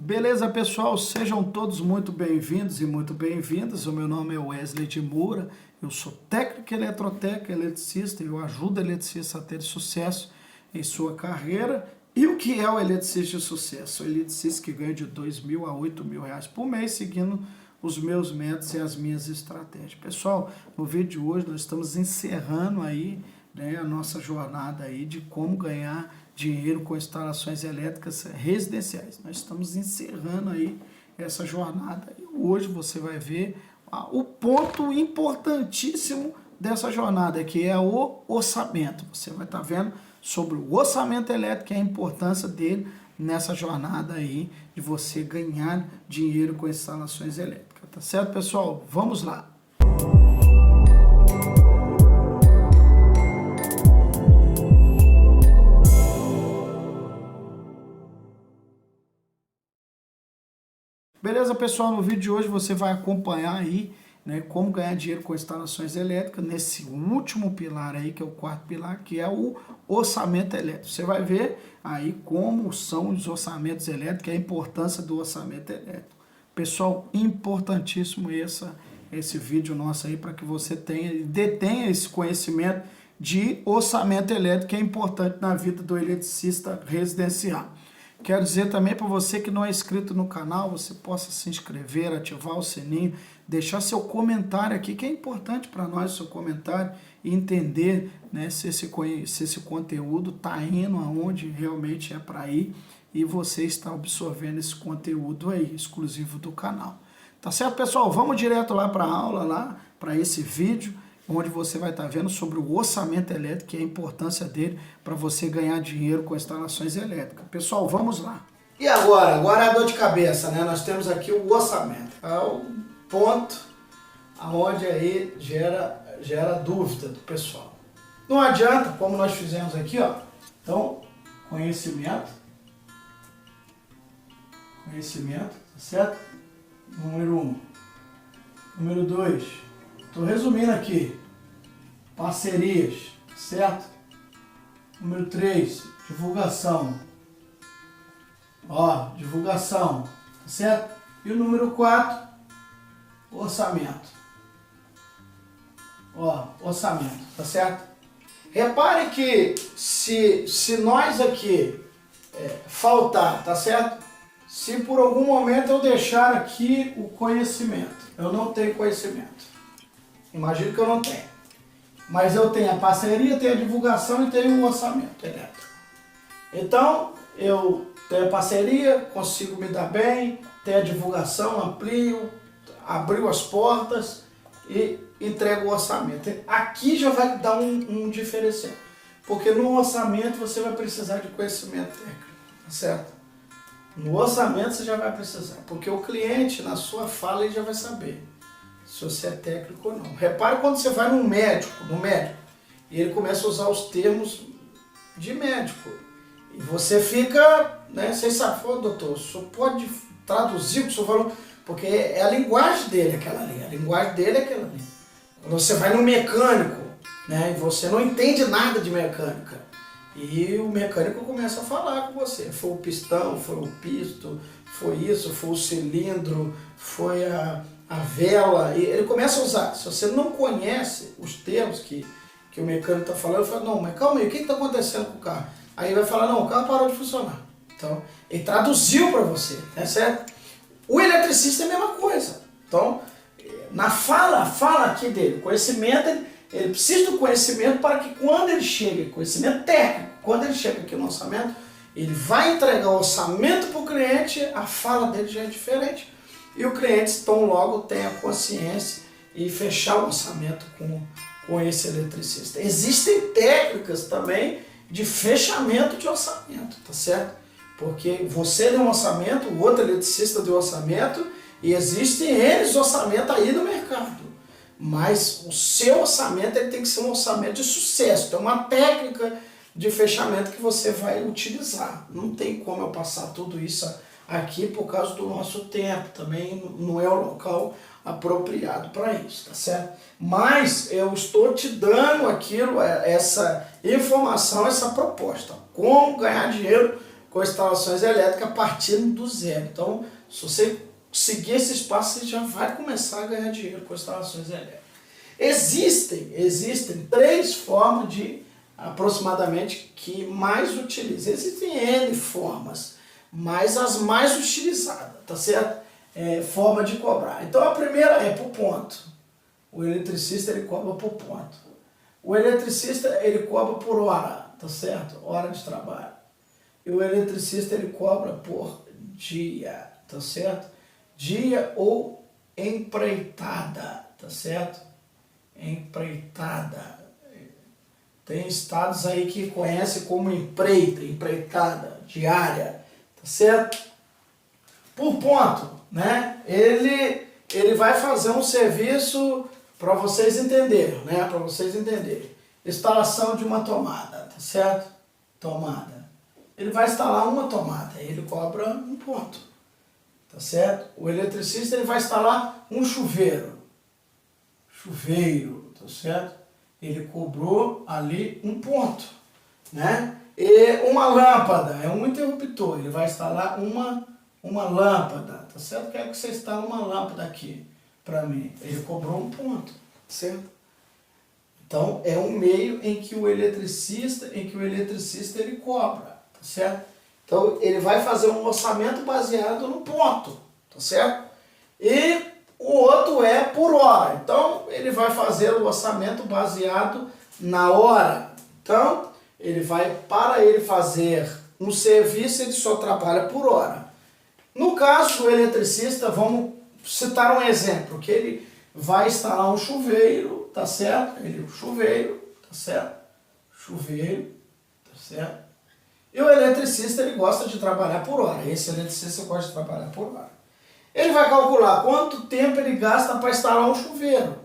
Beleza, pessoal? Sejam todos muito bem-vindos e muito bem-vindas. O meu nome é Wesley de Moura, eu sou técnico eletrotécnico, eletricista e eu ajudo eletricista a ter sucesso em sua carreira. E o que é o eletricista de sucesso? O eletricista que ganha de R$2.000 a R$8.000 por mês, seguindo os meus métodos e as minhas estratégias. Pessoal, no vídeo de hoje nós estamos encerrando aí, a nossa jornada aí de como ganhar dinheiro com instalações elétricas residenciais. Nós estamos encerrando aí essa jornada e hoje você vai ver o ponto importantíssimo dessa jornada, que é o orçamento. Você vai estar vendo sobre o orçamento elétrico e a importância dele nessa jornada aí de você ganhar dinheiro com instalações elétricas. Tá certo, pessoal? Vamos lá! Beleza, pessoal? No vídeo de hoje você vai acompanhar aí, como ganhar dinheiro com instalações elétricas nesse último pilar aí, que é o quarto pilar, que é o orçamento elétrico. Você vai ver aí como são os orçamentos elétricos, a importância do orçamento elétrico. Pessoal, importantíssimo esse vídeo nosso aí para que você detenha esse conhecimento de orçamento elétrico que é importante na vida do eletricista residencial. Quero dizer também para você que não é inscrito no canal, você possa se inscrever, ativar o sininho, deixar seu comentário aqui, que é importante para nós, seu comentário, e entender se esse conteúdo está indo aonde realmente é para ir e você está absorvendo esse conteúdo aí, exclusivo do canal. Tá certo, pessoal? Vamos direto lá para a aula, lá para esse vídeo, onde você vai estar vendo sobre o orçamento elétrico e a importância dele para você ganhar dinheiro com instalações elétricas. Pessoal, vamos lá. E agora? Agora é a dor de cabeça, né? Nós temos aqui o orçamento. É o ponto onde aí gera dúvida do pessoal. Não adianta, como nós fizemos aqui, ó. Então, conhecimento, tá certo? Número 1. Número 2. Estou resumindo aqui, parcerias, certo? Número 3, divulgação. Ó, divulgação, tá certo? E o número 4, orçamento. Ó, orçamento, tá certo? Repare que se nós aqui faltar, tá certo? Se por algum momento eu deixar aqui o conhecimento, eu não tenho conhecimento. Imagino que eu não tenho. Mas eu tenho a parceria, tenho a divulgação e tenho o orçamento elétrico. Então, eu tenho a parceria, consigo me dar bem, tenho a divulgação, amplio, abriu as portas e entrego o orçamento. Aqui já vai dar um diferencial. Porque no orçamento você vai precisar de conhecimento técnico, tá certo? No orçamento você já vai precisar, porque o cliente, na sua fala, ele já vai saber se você é técnico ou não. Repare quando você vai no médico, e ele começa a usar os termos de médico. E você fica, sem saber, doutor, o senhor pode traduzir o que o senhor falou? Porque é a linguagem dele aquela ali, a linguagem dele é aquela ali. Quando você vai no mecânico, e você não entende nada de mecânica, e o mecânico começa a falar com você. Foi o pistão, foi o pisto, foi isso, foi o cilindro, foi a vela, e ele começa a usar. Se você não conhece os termos que o mecânico está falando, ele fala, não, mas calma aí, o que está acontecendo com o carro? Aí ele vai falar, não, o carro parou de funcionar. Então, ele traduziu para você, tá certo? O eletricista é a mesma coisa. Então, na fala aqui dele, conhecimento, ele precisa do conhecimento para que quando ele chega, conhecimento técnico, quando ele chega aqui no orçamento, ele vai entregar o orçamento para o cliente, a fala dele já é diferente. E o cliente, tão logo, tem a consciência e fechar o orçamento com esse eletricista. Existem técnicas também de fechamento de orçamento, tá certo? Porque você deu um orçamento, o outro eletricista deu orçamento, e existem eles orçamentos aí no mercado. Mas o seu orçamento ele tem que ser um orçamento de sucesso. Então, uma técnica de fechamento que você vai utilizar. Não tem como eu passar tudo isso aqui por causa do nosso tempo. Também não é o local apropriado para isso, tá certo? Mas eu estou te dando essa informação, essa proposta. Como ganhar dinheiro com instalações elétricas partindo do zero. Então, se você seguir esse espaço, você já vai começar a ganhar dinheiro com instalações elétricas. Existem 3 formas de aproximadamente que mais utilizam. Existem N formas, mas as mais utilizadas, tá certo? Forma de cobrar. Então a primeira é por ponto. O eletricista ele cobra por ponto. O eletricista ele cobra por hora, tá certo? Hora de trabalho. E o eletricista ele cobra por dia, tá certo? Dia ou empreitada, tá certo? Empreitada. Tem estados aí que conhecem como empreitada diária, tá certo? Por ponto, né? Ele vai fazer um serviço para vocês entenderem, né? Para vocês entenderem. Instalação de uma tomada, tá certo? Tomada. Ele vai instalar uma tomada, ele cobra um ponto, tá certo? O eletricista ele vai instalar um chuveiro, tá certo? Ele cobrou ali um ponto, né? E uma lâmpada, é um interruptor, ele vai instalar uma lâmpada, tá certo? Quero que você instale uma lâmpada aqui para mim. Ele cobrou um ponto, certo? Então, é um meio em que o eletricista ele cobra, tá certo? Então, ele vai fazer um orçamento baseado no ponto, tá certo? E o outro é por hora. Então, ele vai fazer o orçamento baseado na hora. Então, para ele fazer um serviço, ele só trabalha por hora. No caso do eletricista, vamos citar um exemplo, que ele vai instalar um chuveiro, tá certo? Chuveiro, tá certo? E o eletricista, ele gosta de trabalhar por hora. Esse eletricista gosta de trabalhar por hora. Ele vai calcular quanto tempo ele gasta para instalar um chuveiro.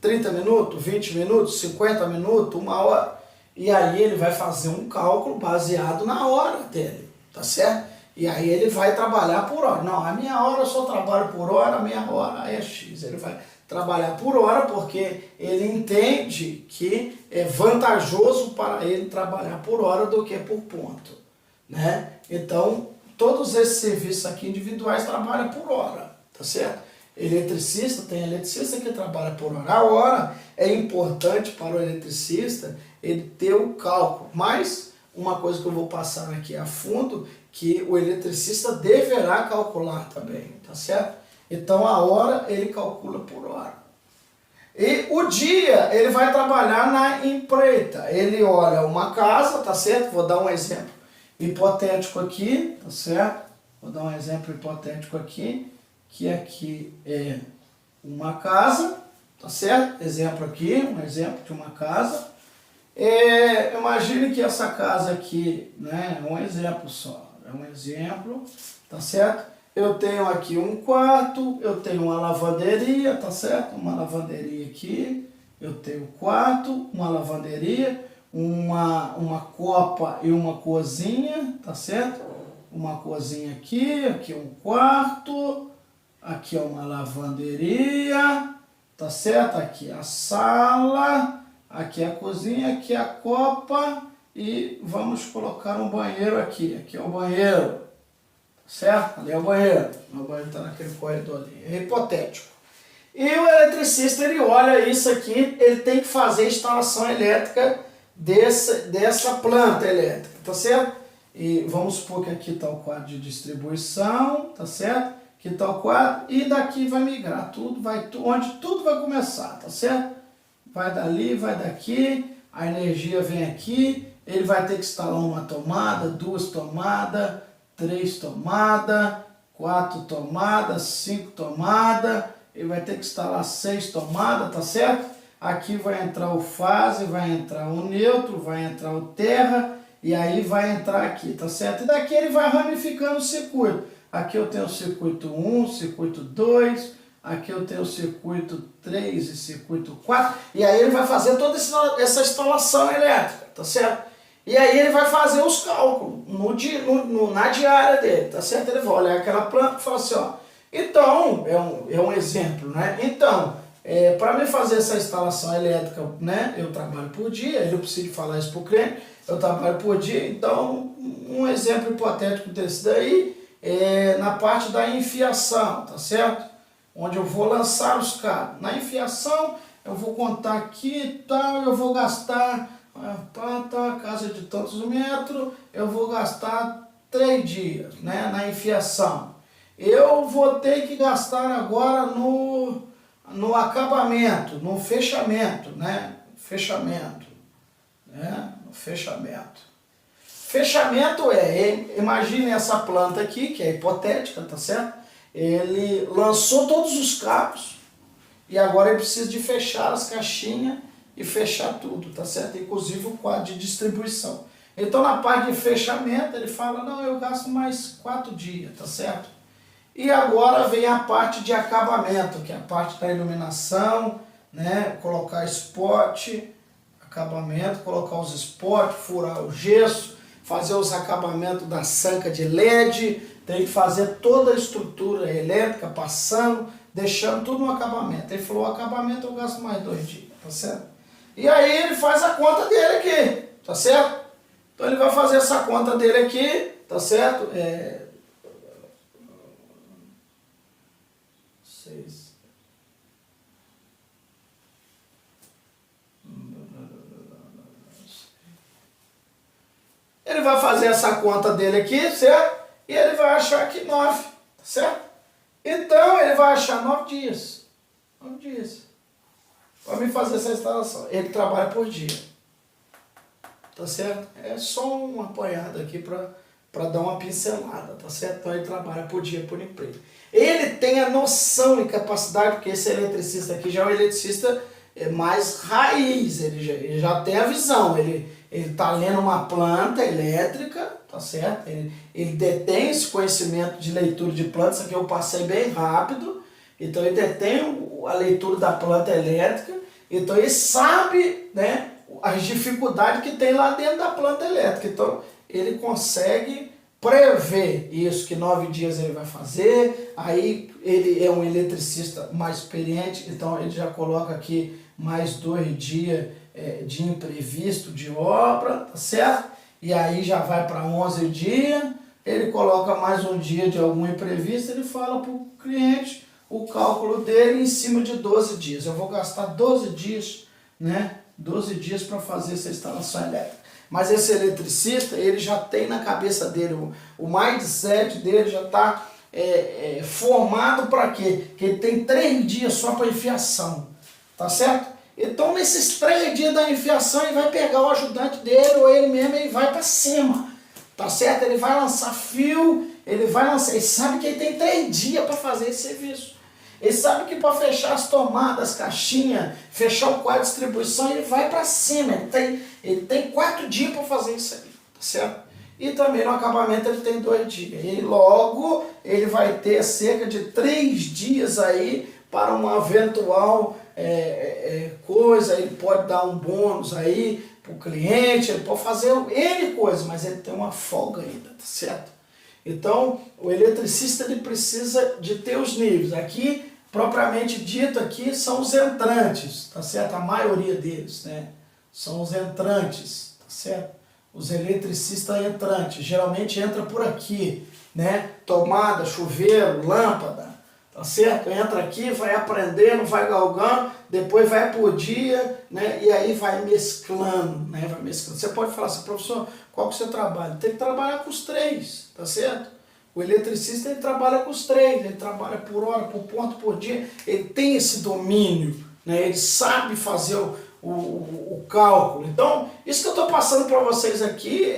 30 minutos, 20 minutos, 50 minutos, 1 hora. E aí ele vai fazer um cálculo baseado na hora dele, tá certo? E aí ele vai trabalhar por hora. Não, a minha hora eu só trabalho por hora, a minha hora é X. Ele vai trabalhar por hora porque ele entende que é vantajoso para ele trabalhar por hora do que por ponto, né? Então, todos esses serviços aqui individuais trabalham por hora, tá certo? Tem eletricista que trabalha por hora. A hora é importante para o eletricista ele ter o cálculo, mas uma coisa que eu vou passar aqui a fundo, que o eletricista deverá calcular também, tá certo? Então a hora ele calcula por hora. E o dia ele vai trabalhar na empreita. Ele olha uma casa, tá certo? Vou dar um exemplo hipotético aqui, tá certo? Vou dar um exemplo hipotético aqui, que aqui é uma casa, tá certo? Exemplo aqui, um exemplo de uma casa. Imagine que essa casa aqui, né, é um exemplo só, é um exemplo, tá certo? Eu tenho aqui um quarto, eu tenho uma lavanderia, tá certo? Uma lavanderia aqui, eu tenho um quarto, uma lavanderia, uma copa e uma cozinha, tá certo? Uma cozinha aqui é um quarto, aqui é uma lavanderia, tá certo? Aqui é a sala, aqui é a cozinha, aqui é a copa e vamos colocar um banheiro aqui. Aqui é o banheiro, certo? Ali é o banheiro está naquele corredor ali, é hipotético. E o eletricista, ele olha isso aqui, ele tem que fazer a instalação elétrica dessa planta elétrica, tá certo? E vamos supor que aqui está o quadro de distribuição, tá certo? Aqui está o quadro e daqui vai migrar, onde tudo vai começar, tá certo? Vai dali, vai daqui, a energia vem aqui, ele vai ter que instalar uma tomada, 2 tomadas, 3 tomadas, 4 tomadas, 5 tomadas, ele vai ter que instalar 6 tomadas, tá certo? Aqui vai entrar o fase, vai entrar o neutro, vai entrar o terra, e aí vai entrar aqui, tá certo? E daqui ele vai ramificando o circuito. Aqui eu tenho o circuito 1, circuito 2, aqui eu tenho o circuito 3 e circuito 4, e aí ele vai fazer toda essa instalação elétrica, tá certo? E aí ele vai fazer os cálculos na diária dele, tá certo? Ele vai olhar aquela planta e falar assim, ó, então, é um exemplo, né? Então, para me fazer essa instalação elétrica, né, eu trabalho por dia, eu preciso falar isso para o cliente, eu trabalho por dia, então um exemplo hipotético desse daí é na parte da enfiação, tá certo? Onde eu vou lançar os cabos. Na enfiação, eu vou contar aqui e tal, eu vou gastar, casa de tantos metros, eu vou gastar 3 dias, né, na enfiação. Eu vou ter que gastar agora no acabamento, no fechamento, né, no fechamento. Fechamento imagine essa planta aqui, que é hipotética, tá certo? Ele lançou todos os cabos e agora ele precisa de fechar as caixinhas e fechar tudo, tá certo? Inclusive o quadro de distribuição. Então na parte de fechamento ele fala, não, eu gasto mais 4 dias, tá certo? E agora vem a parte de acabamento, que é a parte da iluminação, né? Colocar spot, acabamento, colocar os spots, furar o gesso, fazer os acabamentos da sanca de LED, tem que fazer toda a estrutura elétrica, passando, deixando tudo no acabamento. Ele falou, o acabamento eu gasto mais 2 dias, tá certo? E aí ele faz a conta dele aqui, tá certo? Então ele vai fazer essa conta dele aqui, tá certo? 6. Ele vai fazer essa conta dele aqui, certo? E ele vai achar que 9, certo? Então ele vai achar 9 dias. 9 dias. Para me fazer essa instalação. Ele trabalha por dia. Tá certo? É só uma apanhada aqui para dar uma pincelada, tá certo? Então ele trabalha por dia por empresa. Ele tem a noção e capacidade, porque esse eletricista aqui já é um eletricista mais raiz, ele já tem a visão, ele está lendo uma planta elétrica, tá certo? Ele detém esse conhecimento de leitura de plantas, aqui eu passei bem rápido, então ele detém a leitura da planta elétrica, então ele sabe, né, as dificuldades que tem lá dentro da planta elétrica, então ele consegue prever isso, que 9 dias ele vai fazer, aí ele é um eletricista mais experiente, então ele já coloca aqui mais 2 dias de imprevisto de obra, tá certo? E aí já vai para 11 dias, ele coloca mais 1 dia de algum imprevisto, ele fala para o cliente o cálculo dele em cima de 12 dias. Eu vou gastar 12 dias, né? 12 dias para fazer essa instalação elétrica. Mas esse eletricista, ele já tem na cabeça dele, o mindset dele já está formado para quê? Que ele tem 3 dias só para enfiação, tá certo? Então nesses 3 dias da enfiação ele vai pegar o ajudante dele ou ele mesmo e vai para cima, tá certo? Ele vai lançar fio, ele sabe que ele tem 3 dias para fazer esse serviço. Ele sabe que para fechar as tomadas, as caixinhas, fechar o quadro de distribuição, ele vai para cima. Ele tem 4 dias para fazer isso aí, tá certo? E também no acabamento ele tem 2 dias. E logo ele vai ter cerca de 3 dias aí para uma eventual coisa. Ele pode dar um bônus aí para o cliente, ele pode fazer N coisas, mas ele tem uma folga ainda, tá certo? Então, o eletricista ele precisa de ter os níveis. Aqui, propriamente dito, aqui são os entrantes, tá certo? A maioria deles, né? São os entrantes, tá certo? Os eletricistas entrantes, geralmente entra por aqui, né? Tomada, chuveiro, lâmpada, tá certo? Entra aqui, vai aprendendo, vai galgando, depois vai por dia, né? E aí vai mesclando, né? Vai mesclando. Você pode falar assim, professor, qual que você trabalha? Tem que trabalhar com os 3, tá certo? O eletricista ele trabalha com os 3, ele trabalha por hora, por ponto, por dia, ele tem esse domínio, né? Ele sabe fazer o cálculo. Então, isso que eu estou passando para vocês aqui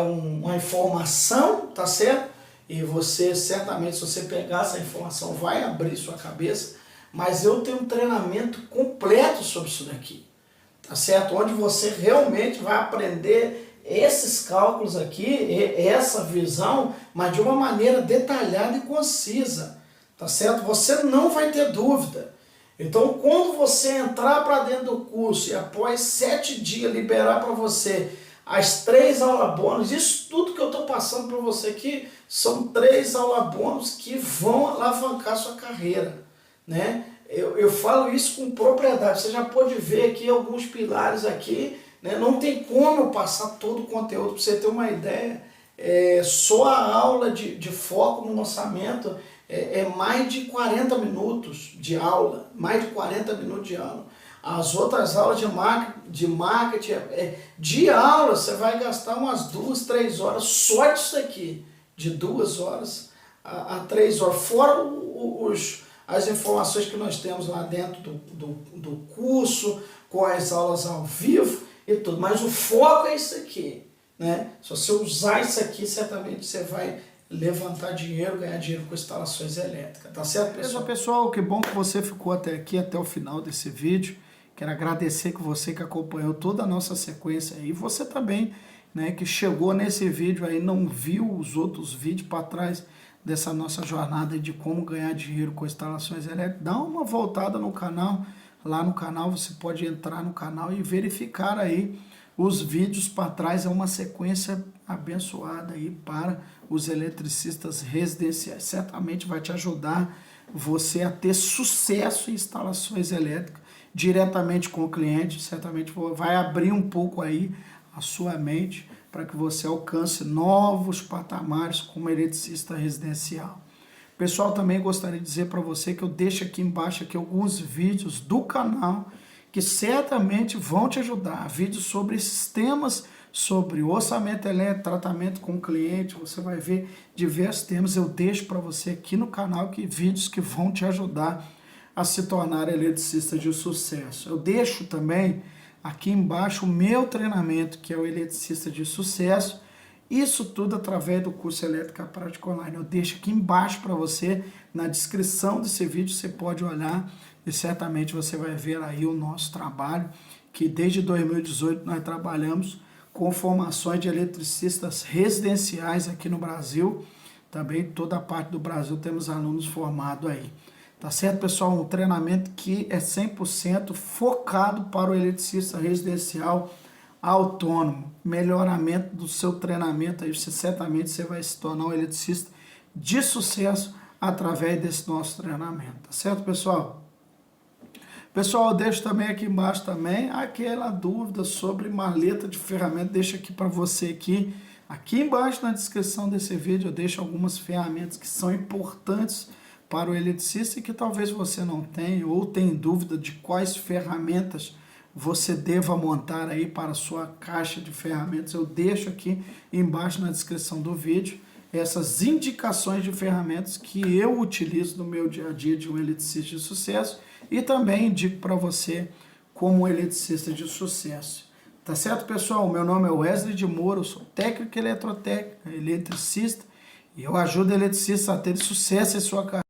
uma informação, tá certo? E você, certamente, se você pegar essa informação, vai abrir sua cabeça, mas eu tenho um treinamento completo sobre isso daqui, tá certo? Onde você realmente vai aprender esses cálculos aqui, essa visão, mas de uma maneira detalhada e concisa, tá certo? Você não vai ter dúvida. Então, quando você entrar para dentro do curso e após 7 dias liberar para você as 3 aulas bônus, isso tudo que eu estou passando para você aqui são 3 aulas bônus que vão alavancar sua carreira, né? Eu falo isso com propriedade. Você já pode ver aqui alguns pilares aqui, né? Não tem como eu passar todo o conteúdo, para você ter uma ideia. Só a aula de foco no orçamento é mais de 40 minutos de aula, mais de 40 minutos de aula. As outras aulas de marketing, de aula, você vai gastar umas 2, 3 horas só disso aqui, de 2 horas a 3 horas, fora as informações que nós temos lá dentro do curso, com as aulas ao vivo e tudo, mas o foco é isso aqui, né? Se você usar isso aqui, certamente você vai levantar dinheiro, ganhar dinheiro com instalações elétricas, tá certo, pessoal? Pessoal, que bom que você ficou até aqui, até o final desse vídeo. Quero agradecer que você que acompanhou toda a nossa sequência aí, você também, né, que chegou nesse vídeo aí, não viu os outros vídeos para trás dessa nossa jornada de como ganhar dinheiro com instalações elétricas, dá uma voltada no canal. Lá no canal você pode entrar no canal e verificar aí os vídeos para trás, é uma sequência abençoada aí para os eletricistas residenciais. Certamente vai te ajudar você a ter sucesso em instalações elétricas diretamente com o cliente, certamente vai abrir um pouco aí a sua mente para que você alcance novos patamares como eletricista residencial. Pessoal, também gostaria de dizer para você que eu deixo aqui embaixo aqui alguns vídeos do canal que certamente vão te ajudar. Vídeos sobre esses temas, sobre orçamento elétrico, tratamento com o cliente, você vai ver diversos temas. Eu deixo para você aqui no canal vídeos que vão te ajudar a se tornar eletricista de sucesso. Eu deixo também aqui embaixo o meu treinamento, que é o Eletricista de Sucesso. Isso tudo através do curso Elétrica Prática Online. Eu deixo aqui embaixo para você, na descrição desse vídeo, você pode olhar e certamente você vai ver aí o nosso trabalho, que desde 2018 nós trabalhamos com formações de eletricistas residenciais aqui no Brasil. Também toda a parte do Brasil temos alunos formados aí. Tá certo, pessoal? Um treinamento que é 100% focado para o eletricista residencial autônomo. Melhoramento do seu treinamento, aí certamente você vai se tornar um eletricista de sucesso através desse nosso treinamento. Tá certo, pessoal? Pessoal, eu deixo também aqui embaixo também aquela dúvida sobre maleta de ferramenta. Deixo aqui para você aqui. Aqui embaixo na descrição desse vídeo eu deixo algumas ferramentas que são importantes para o eletricista e que talvez você não tenha ou tenha dúvida de quais ferramentas você deva montar aí para a sua caixa de ferramentas. Eu deixo aqui embaixo na descrição do vídeo essas indicações de ferramentas que eu utilizo no meu dia a dia de um eletricista de sucesso e também indico para você como um eletricista de sucesso. Tá certo, pessoal? Meu nome é Wesley de Moura, eu sou técnico eletrotécnico, eletricista, e eu ajudo eletricistas a ter sucesso em sua carreira.